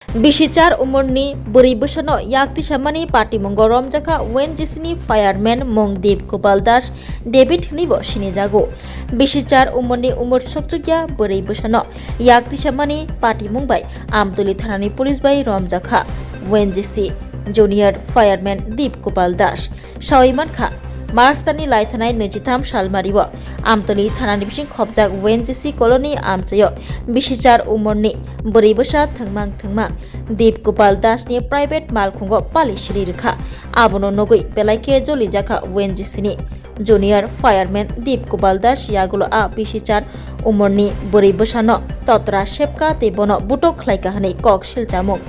Bisicar umurni beri besano yakti samani parti monggorom jaka Wenjisini fireman Mongdeep Gopal Das David nibo sini jago. Bisicar umurni umur sokjogya beri besano yakti samani parti mongbai Amtuli thanani police bai romjaka Wenjisi junior fireman Deep Gopal Das Shaiman Kha Marstani Laithanai Nejitam Shalmariwa Amtoli Thanani Bising Khobjak Wenjisi Colony Amchayo Bisicar umurni beri besa thangmang Deep Gopal Das ni private malkhungo pali shiri rikha abono nogoi pelaike joli jaka Wenjisini junior fireman Deep Gopal Das yagulo a Bisicar umurni beri besano totra shepka tebono butok khlaika hanai kok silchamung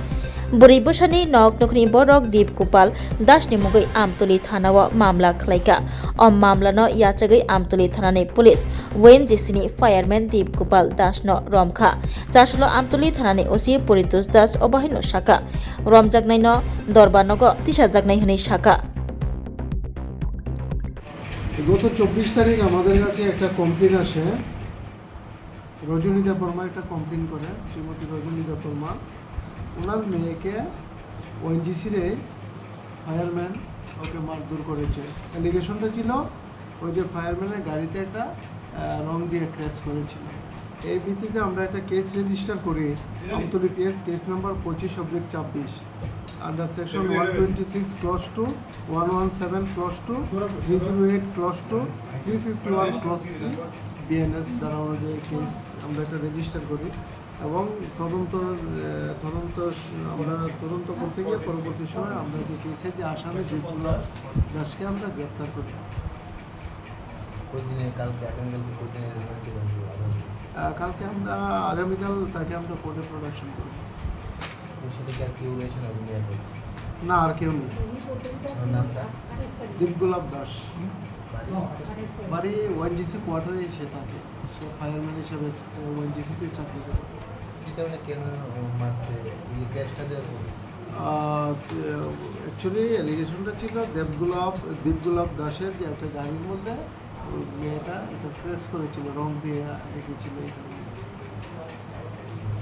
Beri besani nok nokni borok Deep Gopal Das ni mugoi Amtoli thanawa mamla khlaika mamla no yachagai Amtoli thanani police Wenjisini fireman Deep Gopal Das no romkha chaslo Amtoli thanani osi Poritos Das obahino shaka romjagnai no dorbarnogo tisajagnai hini shaka গত 24 তারিখ আমাদের কাছে একটা complain আসে রজনীতা বর্মা একটা complain করে শ্রীমতী রজনীতা বর্মা ওনার মেয়েকে ওএনজিসির fireman ওকে মারধর করেছে অ্যালিগেশনটা ছিল ওই যে ফায়ারম্যানের গাড়িতে একটা রং দিয়ে ক্র্যাশ করেছিল এই ভিত্তিতে আমরা একটা কেস রেজিস্টার করি Amtali PS case number 25/26 under section 126 clause 2 117 clause 2 308 clause 2 351 clause 3 BNS দ্বারা অনুযায়ী কেস আমরা একটা রেজিস্টার করি এবং তদন্ত আমরা তদন্ত করতে গিয়ে পরবর্তী সময় আমরা যে কেসের যে আসামি বিপ্লব দাসকে আমরা গ্রেপ্তার করি কালকে আমরা আগামীকাল তাকে আমরা কোর্টে প্রোডাকশন করব না আর কেউ নেই দীপগোলাপ দাস বাড়ি ওএনজিসি কোয়ার্টারে সে থাকে সে ফায়ারম্যান হিসেবে ওএনজিসিতে চাকরি করে অ্যাকচুয়ালি অ্যালিগেশনটা ছিল দীপগোলাপ দাসের যে একটা গাড়ির মধ্যে মেয়েটা এটা ক্রেস করেছিল রং দিয়ে রেখেছিল এই কারণে